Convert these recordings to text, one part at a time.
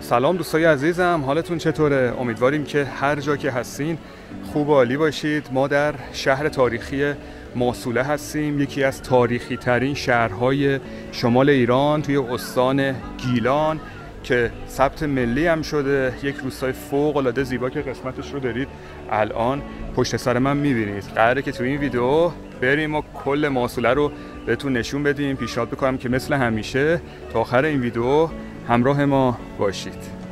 سلام دوستای عزیزم، حالتون چطوره؟ امیدواریم که هر جا که هستین خوب و عالی باشید. ما در شهر تاریخی موصوله هستیم، یکی از تاریخی ترین شهرهای شمال ایران توی استان گیلان که ثبت ملی هم شده. یک روستای فوق العاده زیبا که قسمتش رو دارید الان پشت سر من میبینید. قراره که توی این ویدیو بریم و کل موصوله رو بهتون نشون بدیم. پیشنهاد میکنم که مثل همیشه تا آخر این ویدیو همراه ما باشید.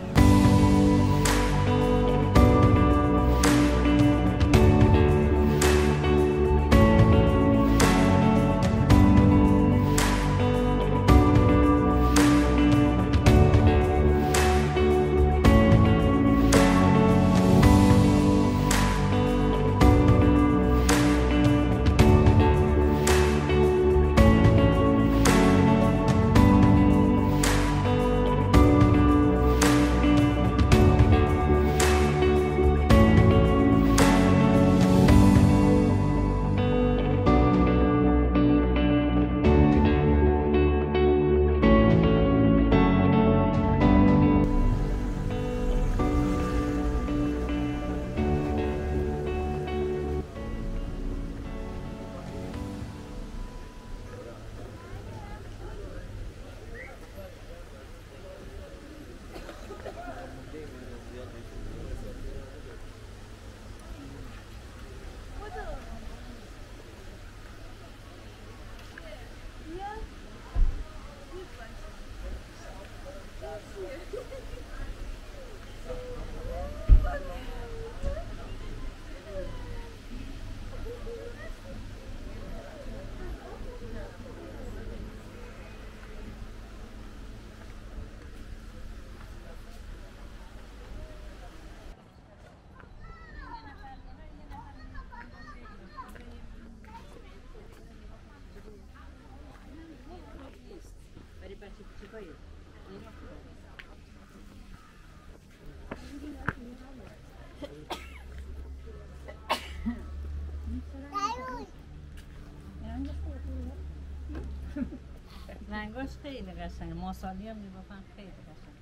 رنگاش خیلی قشنگه، ماسالی هم میگفتن خیلی قشنگ.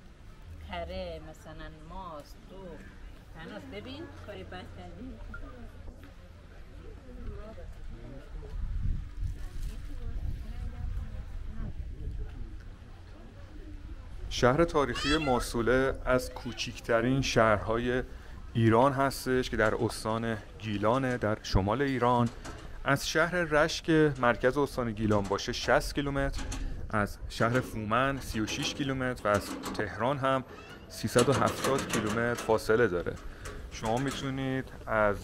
کره مثلا ماست تو هنوز ببین کاری بد کردی. شهر تاریخی موصوله از کوچکترین شهرهای ایران هستش که در استان گیلانه، در شمال ایران. از شهر رشت که مرکز استان گیلان باشه 60 کیلومتر، از شهر فومن 36 کیلومتر و از تهران هم 370 کیلومتر فاصله داره. شما میتونید از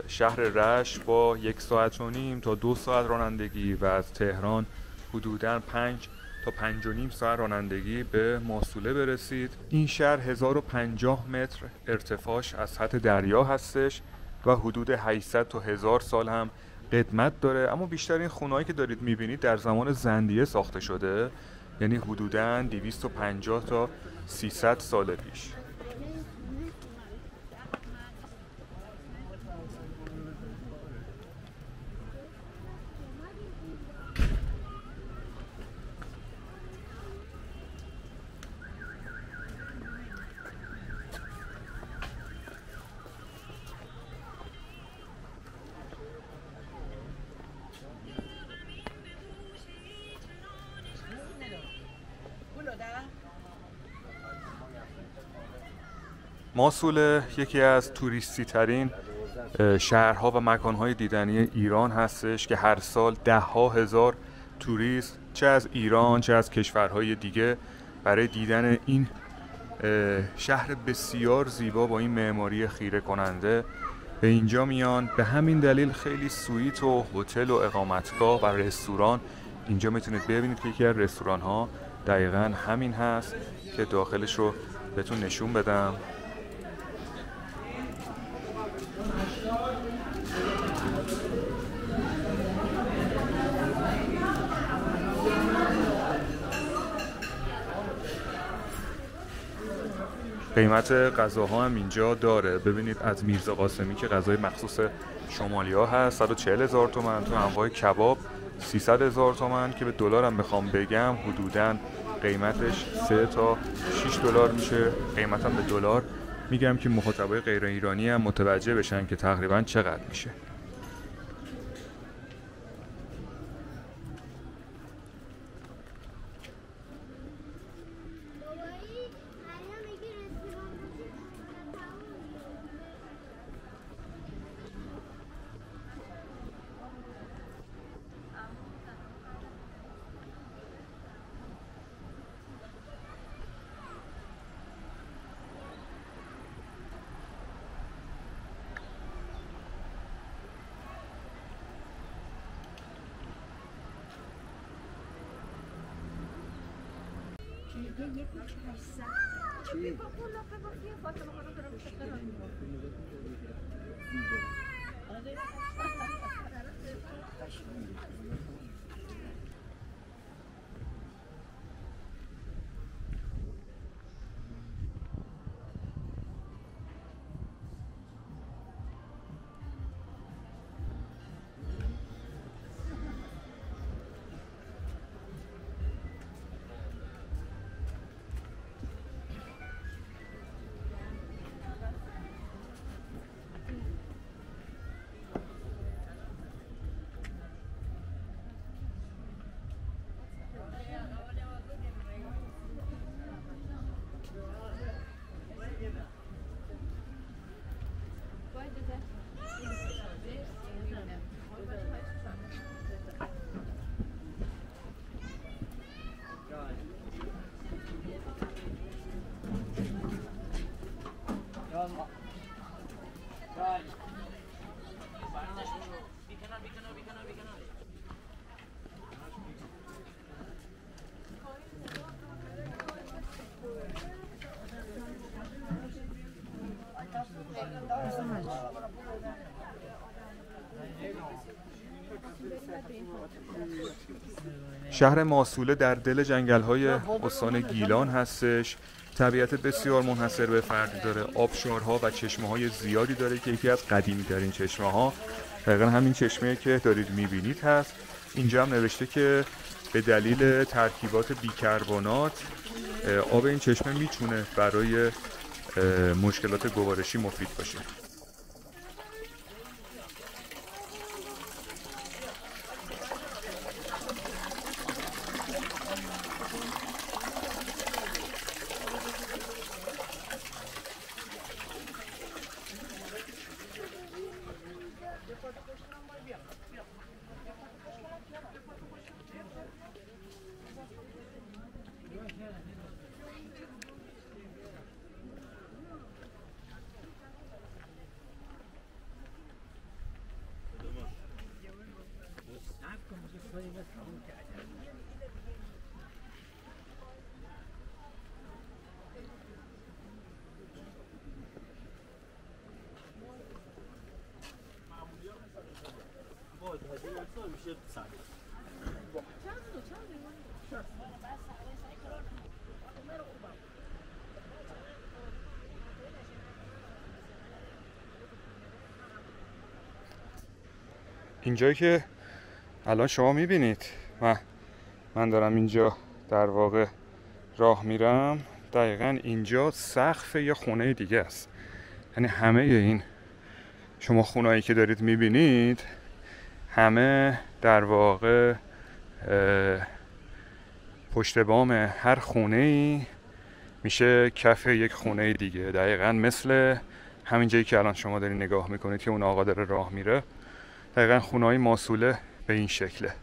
شهر رشت با 1 ساعت و نیم تا 2 ساعت رانندگی و از تهران حدوداً 5 تا 5.5 ساعت رانندگی به موصوله برسید. این شهر 1050 متر ارتفاعش از سطح دریا هستش و حدود 800 تا 1000 سال هم قدمت داره، اما بیشتر این خونه‌هایی که دارید میبینید در زمان زندیه ساخته شده، یعنی حدوداً 250 تا 300 سال پیش. موصوله یکی از توریستی ترین شهرها و مکانهای دیدنی ایران هستش که هر سال 10,000 توریست چه از ایران چه از کشورهای دیگه برای دیدن این شهر بسیار زیبا با این معماری خیره کننده به اینجا میان. به همین دلیل خیلی سویت و هتل و اقامتگاه و رستوران اینجا میتونید ببینید که یکی از رستوران ها دقیقاً همین هست که داخلش رو بهتون نشون بدم. قیمت غذاها هم اینجا داره. ببینید از میرزا قاسمی که غذای مخصوص شمالیا هست 140,000 تومان، تو انواع کباب 300,000 تومان که به دلار هم بخوام بگم حدوداً قیمتش 3 تا 6 دلار میشه. قیمتم به دلار میگم که مخاطبای غیر ایرانی هم متوجه بشن که تقریبا چقدر میشه. شهر ماسوله در دل جنگل‌های استان گیلان هستش. طبیعت بسیار منحصر به فردی داره. آبشارها و چشمه‌های زیادی داره که یکی از قدیمی‌ترین چشمه‌ها دقیقاً همین چشمه‌ای که دارید می‌بینید هست. اینجا هم نوشته که به دلیل ترکیبات بیکربنات آب این چشمه میتونه برای مشکلات گوارشی مفید باشه. اینجایی که الان شما میبینید من دارم اینجا در واقع راه میرم، دقیقاً اینجا سقف یه خونه دیگه است. یعنی همه این شما خونهایی که دارید میبینید همه در واقع پشت بام هر خونه‌ای میشه کف یک خونه دیگه. دقیقاً مثل همین جایی که الان شما دارید نگاه میکنید که اون آقا داره راه میره. دقیقاً خونه‌های ماسوله به این شکله.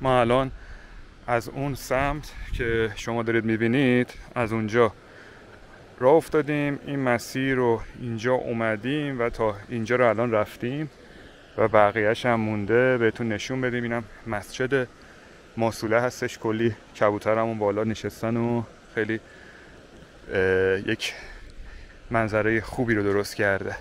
ما الان از اون سمت که شما دارید میبینید از اونجا راه افتادیم، این مسیر رو اینجا اومدیم و تا اینجا رو الان رفتیم و بقیه‌اش هم مونده بهتون نشون بدیم. اینم مسجد ماسوله هستش. کلی کبوتر همون بالا نشستن و خیلی یک منظره خوبی رو درست کرده.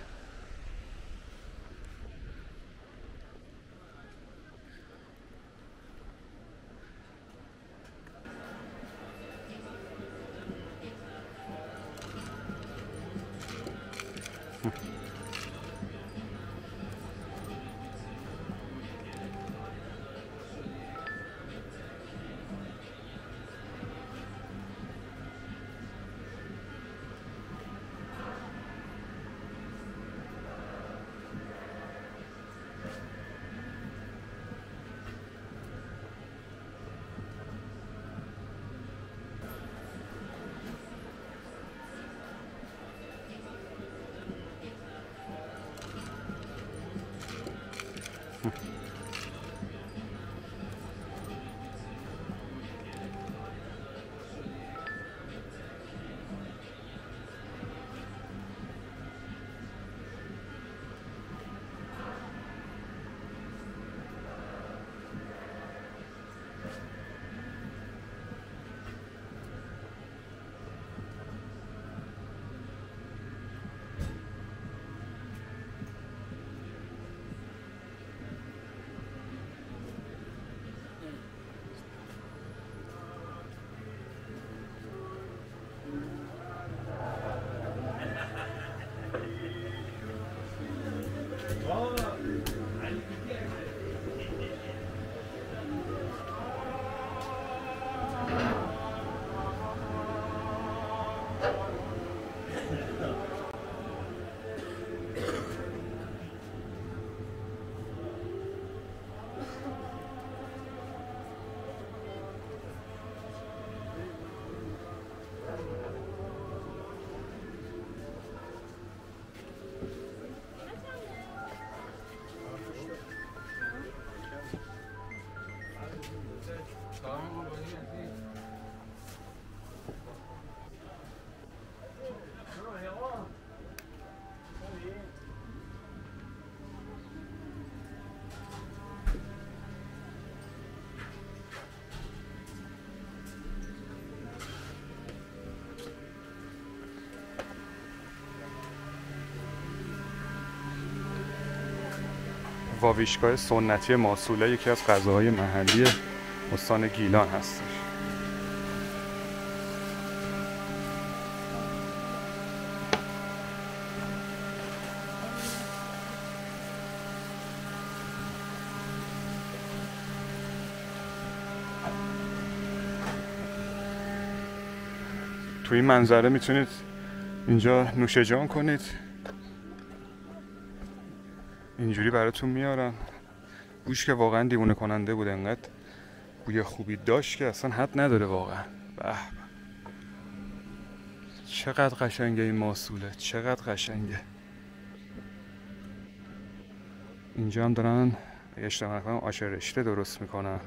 واویشکای سنتی ماسوله یکی از غذاهای محلی استان گیلان هستش. تو این منظره میتونید اینجا نوش جان کنید، اینجوری براتون میارن. بوش که واقعا دیوونه کننده بود، انقدر بوی خوبی داشت که اصلا حد نداره واقعا. به چقدر قشنگه این ماسوله، چقدر قشنگه. اینجا هم دارن اشتباه نکنم آش رشته درست میکنن.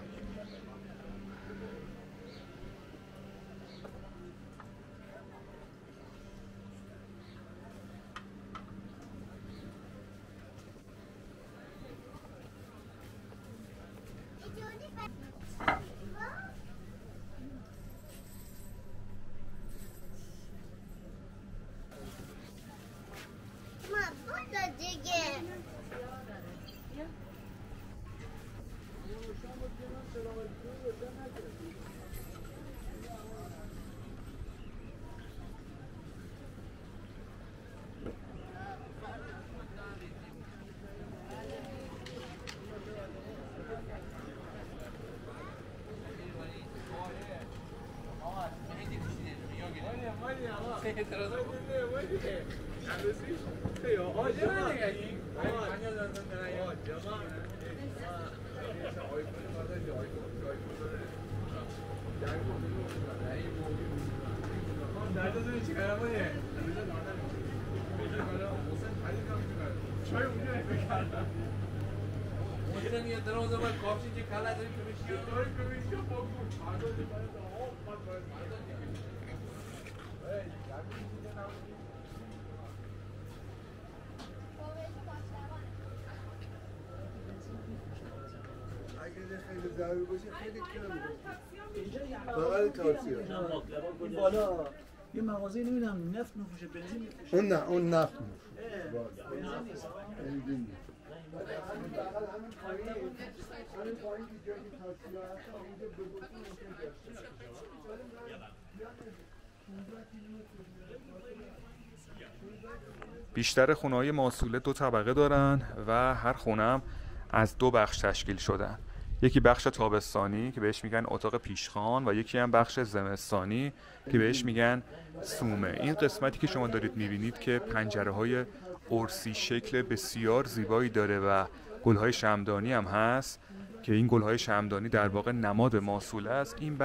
بالا یه مغازه نمیدونم نفت میفروشه بنزین میفروشه. اون نه، اون نفت بیشتر خونه‌های ماسوله 2 طبقه دارن و هر خونه هم از 2 بخش تشکیل شدن. یکی بخش تابستانی که بهش میگن اتاق پیشخوان و یکی هم بخش زمستانی که بهش میگن سومه. این قسمتی که شما دارید میبینید که پنجره‌های ارسی شکل بسیار زیبایی داره و گل‌های شمعدانی هم هست که این گل‌های شمعدانی در واقع نماد ماسوله است. این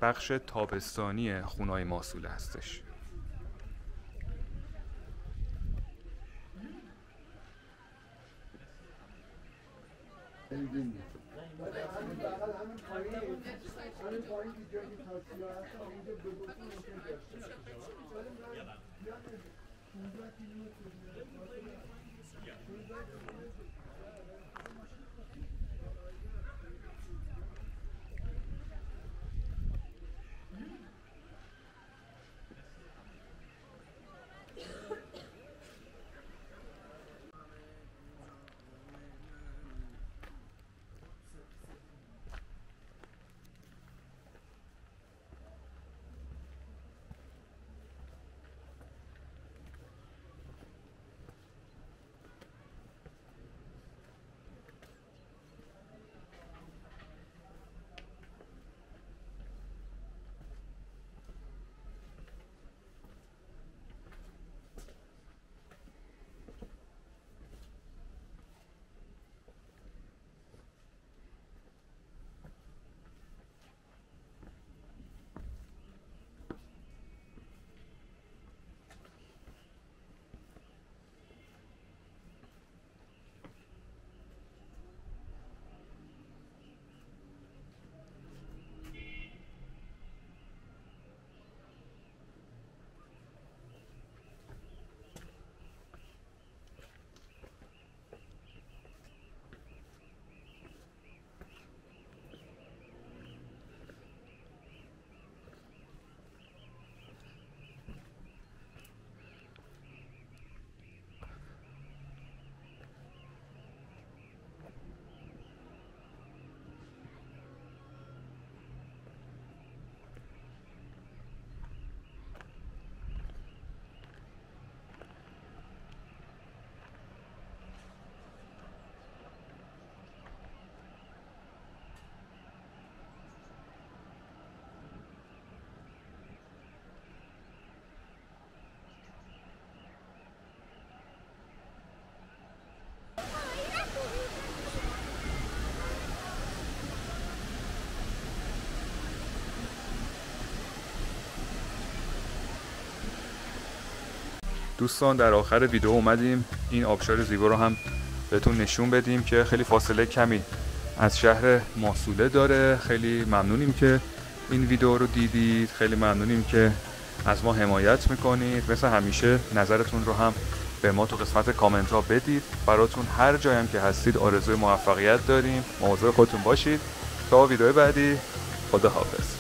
بخش تابستانی خونه‌های ماسوله هستش. دوستان در آخر ویدیو اومدیم این آبشار زیبا رو هم بهتون نشون بدیم که خیلی فاصله کمی از شهر ماسوله داره. خیلی ممنونیم که این ویدیو رو دیدید، خیلی ممنونیم که از ما حمایت میکنید. مثل همیشه نظرتون رو هم به ما تو قسمت کامنت ها بدید. براتون هر جایم که هستید آرزوی موفقیت داریم. مواظب خودتون باشید. تا ویدیو بعدی، خدا حافظ.